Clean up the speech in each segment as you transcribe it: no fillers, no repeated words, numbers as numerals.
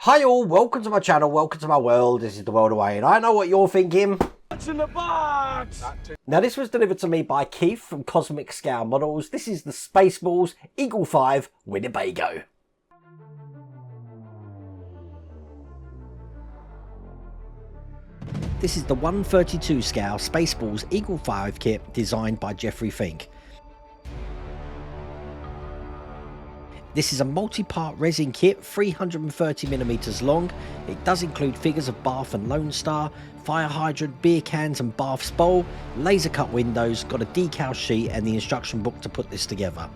Hi all, welcome to my channel, welcome to my world. This is the world away, and I know what you're thinking. What's in the box? Now this was delivered to me by Keith from Cozmic Scale Models. This is the SPACEBALLS Eagle 5 Winnebago. This is the 132 scale SPACEBALLS Eagle 5 kit designed by Jeffrey Fink. This is a multi-part resin kit, 330mm long. It does include figures of Bath and Lone Star, fire hydrant, beer cans and Bath's bowl, laser cut windows, got a decal sheet and the instruction book to put this together.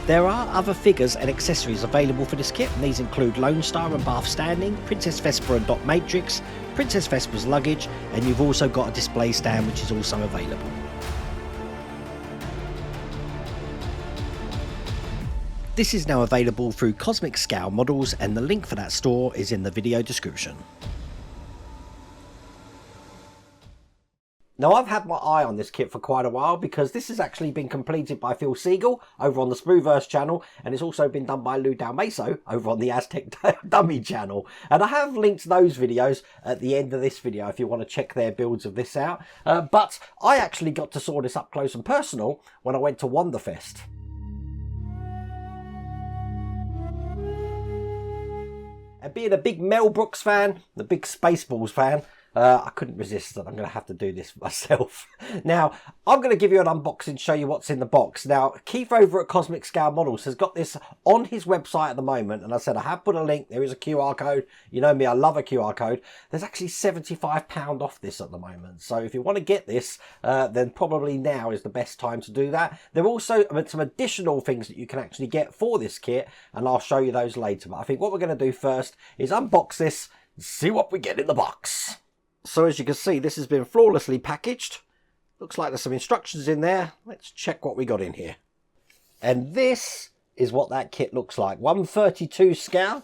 There are other figures and accessories available for this kit, and these include Lone Star and Bath Standing, Princess Vesper and Dot Matrix, Princess Vesper's luggage, and you've also got a display stand which is also available. This is now available through Cozmic Scale Models, and the link for that store is in the video description. Now I've had my eye on this kit for quite a while because this has actually been completed by Phil Siegel over on the Sprueverse channel, and it's also been done by Lou Dalmaso over on the Aztec Dummy channel. And I have linked those videos at the end of this video if you want to check their builds of this out. But I actually got to saw this up close and personal when I went to Wonderfest. And being a big Mel Brooks fan, the big SPACEBALLS fan, I couldn't resist that. I'm going to have to do this myself. Now, I'm going to give you an unboxing, show you what's in the box. Now, Keith over at Cozmic Scale Models has got this on his website at the moment. And I said, I have put a link. There is a QR code. You know me, I love a QR code. There's actually £75 off this at the moment. So if you want to get this, then probably now is the best time to do that. There are also some additional things that you can actually get for this kit, and I'll show you those later. But I think what we're going to do first is unbox this and see what we get in the box. So as you can see, this has been flawlessly packaged. Looks like there's some instructions in there. Let's check what we got in here. And this is what that kit looks like. 132 scale.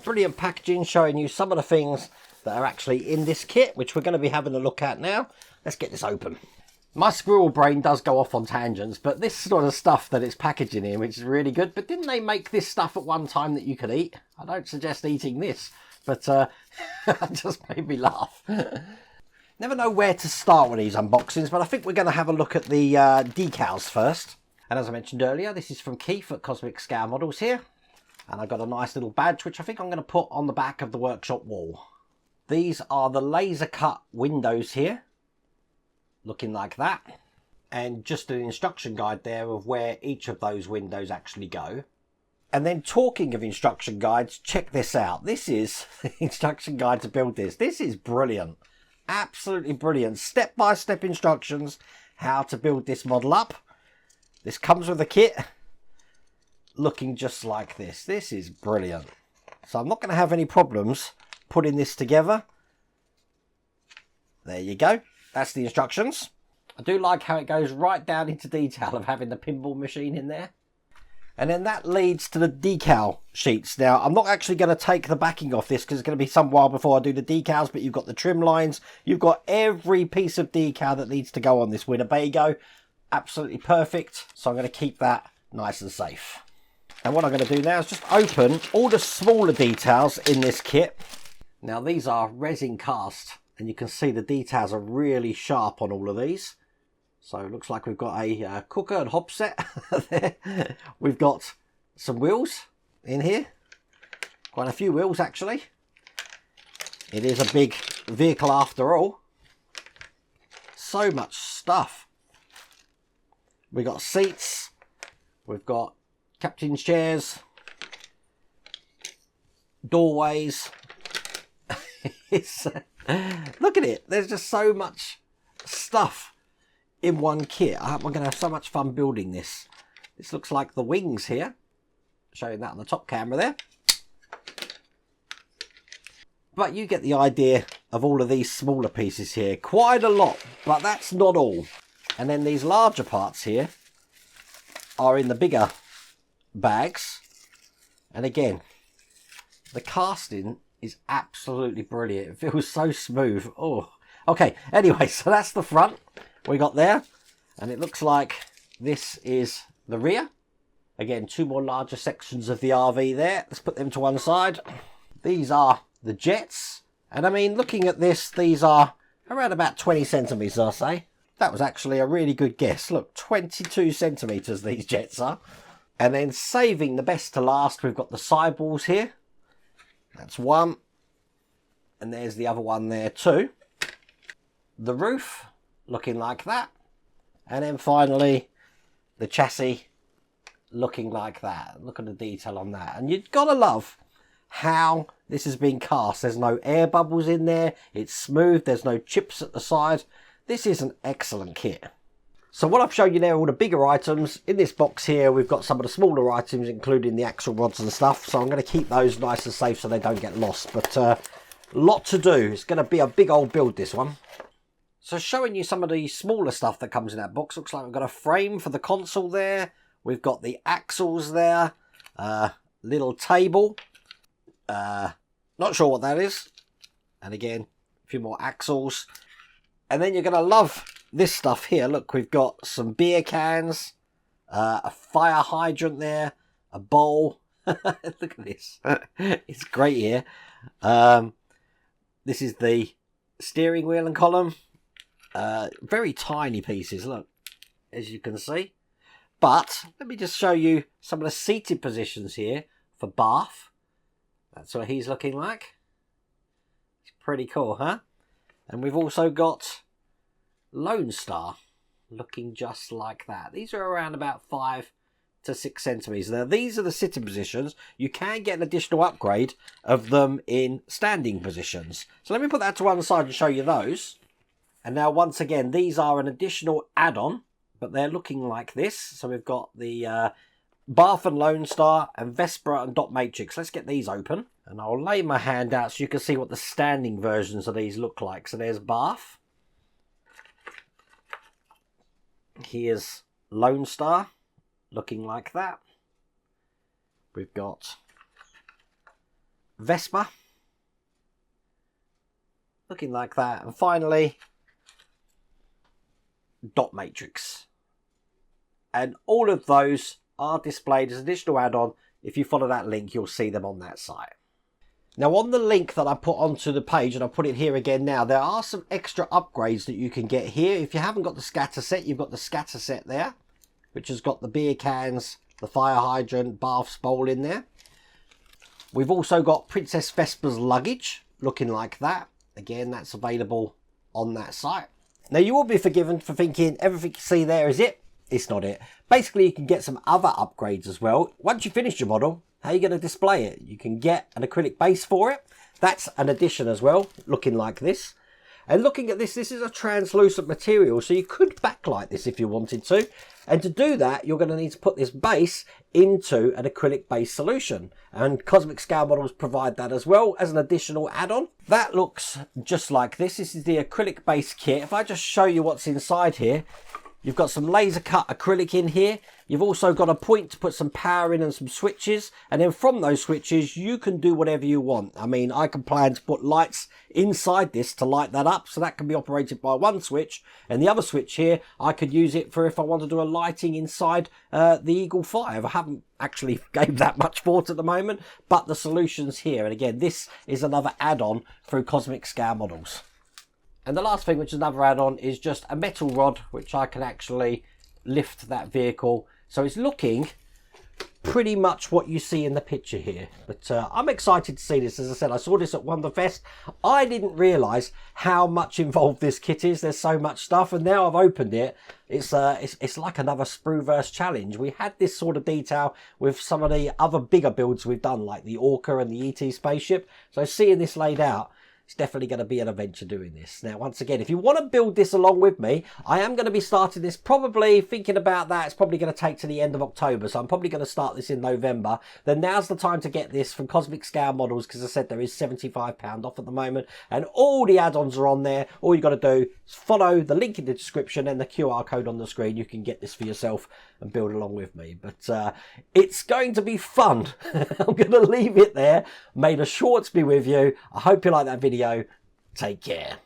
Brilliant packaging, showing you some of the things that are actually in this kit, which we're going to be having a look at now. Let's get this open. My squirrel brain does go off on tangents, but this sort of stuff that it's packaging in, which is really good. But didn't they make this stuff at one time that you could eat? I don't suggest eating this. But it just made me laugh. Never know where to start with these unboxings, but I think we're going to have a look at the decals first. And as I mentioned earlier, this is from Keith at Cozmic Scale Models here. And I've got a nice little badge, which I think I'm going to put on the back of the workshop wall. These are the laser cut windows here, looking like that. And just an instruction guide there of where each of those windows actually go. And then talking of instruction guides, check this out. This is the instruction guide to build this. This is brilliant. Absolutely brilliant. Step-by-step instructions how to build this model up. This comes with a kit looking just like this. This is brilliant. So I'm not going to have any problems putting this together. There you go. That's the instructions. I do like how it goes right down into detail of having the pinball machine in there. And then that leads to the decal sheets. Now, I'm not actually going to take the backing off this because it's going to be some while before I do the decals, but you've got the trim lines. You've got every piece of decal that needs to go on this Winnebago. Absolutely perfect. So I'm going to keep that nice and safe. And what I'm going to do now is just open all the smaller details in this kit. Now, these are resin cast, and you can see the details are really sharp on all of these. So it looks like we've got a cooker and hob set there. We've got some wheels in here. Quite a few wheels, actually. It is a big vehicle after all. So much stuff. We've got seats. We've got captain's chairs. Doorways. Look at it. There's just so much stuff in one kit. I'm going to have so much fun building this. This looks like the wings here. Showing that on the top camera there. But you get the idea of all of these smaller pieces here. Quite a lot, but that's not all. And then these larger parts here are in the bigger bags. And again, the casting is absolutely brilliant. It feels so smooth. Oh, okay. Anyway, so that's the front we got there, and it looks like this is the rear. Again, 2 more larger sections of the RV there. Let's put them to one side. These are the jets. And I mean, looking at this, these are around about 20 centimetres, I'll say. That was actually a really good guess. Look, 22 centimetres these jets are. And then saving the best to last, we've got the sidewalls here. That's one. And there's the other one there too. The roof, looking like that. And then finally, the chassis, looking like that. Look at the detail on that. And you've got to love how this has been cast. There's no air bubbles in there. It's smooth. There's no chips at the side. This is an excellent kit. So what I've shown you there are all the bigger items. In this box here, we've got some of the smaller items, including the axle rods and stuff. So I'm going to keep those nice and safe so they don't get lost. But lot to do. It's going to be a big old build, this one. So showing you some of the smaller stuff that comes in that box. Looks like we've got a frame for the console there. We've got the axles there. Little table. Not sure what that is. And again, a few more axles. And then you're going to love this stuff here. Look, we've got some beer cans, a fire hydrant there, a bowl. Look at this. It's great here. This is the steering wheel and column. Very tiny pieces, look, as you can see. But let me just show you some of the seated positions here for Bath. That's what he's looking like. It's pretty cool, huh? And we've also got Lone Star looking just like that. These are around about 5 to 6 centimetres. Now, these are the sitting positions. You can get an additional upgrade of them in standing positions. So let me put that to one side and show you those. And now, once again, these are an additional add-on, but they're looking like this. So we've got the Bath and Lone Star and Vespa and Dot Matrix. Let's get these open. And I'll lay my hand out so you can see what the standing versions of these look like. So there's Bath. Here's Lone Star, looking like that. We've got Vespa, looking like that. And finally, Dot Matrix. And all of those are displayed as additional add-on. If you follow that link, you'll see them on that site. Now, on the link that I put onto the page, and I'll put it here again now, there are some extra upgrades that you can get here. If you haven't got the scatter set, you've got the scatter set there, which has got the beer cans, the fire hydrant, Bath's bowl in there. We've also got Princess Vespa's luggage, looking like that. Again, that's available on that site. Now, you will be forgiven for thinking everything you see there is it. It's not it. Basically, you can get some other upgrades as well. Once you finish your model, how are you going to display it? You can get an acrylic base for it. That's an addition as well, looking like this. And looking at this, this is a translucent material, so you could backlight this if you wanted to. And to do that, you're going to need to put this base into an acrylic base solution. And Cozmic Scale Models provide that as well as an additional add-on. That looks just like this. This is the acrylic base kit. If I just show you what's inside here, you've got some laser cut acrylic in here. You've also got a point to put some power in and some switches. And then from those switches, you can do whatever you want. I mean, I can plan to put lights inside this to light that up. So that can be operated by one switch. And the other switch here, I could use it for if I want to do a lighting inside the Eagle 5. I haven't actually gave that much thought at the moment, but the solution's here. And again, this is another add-on through Cozmic Scale Models. And the last thing, which is another add-on, is just a metal rod, which I can actually lift that vehicle. So it's looking pretty much what you see in the picture here. But I'm excited to see this. As I said, I saw this at Wonderfest. I didn't realise how much involved this kit is. There's so much stuff. And now I've opened it, it's like another Sprueverse challenge. We had this sort of detail with some of the other bigger builds we've done, like the Orca and the ET spaceship. So seeing this laid out, it's definitely going to be an adventure doing this. Now, once again, if you want to build this along with me, I am going to be starting this probably, thinking about that, it's probably going to take to the end of October. So I'm probably going to start this in November. Then now's the time to get this from Cozmic Scale Models, because I said there is £75 off at the moment. And all the add-ons are on there. All you got to do is follow the link in the description and the QR code on the screen. You can get this for yourself and build along with me. But it's going to be fun. I'm going to leave it there. May the shorts be with you. I hope you like that video. Take care.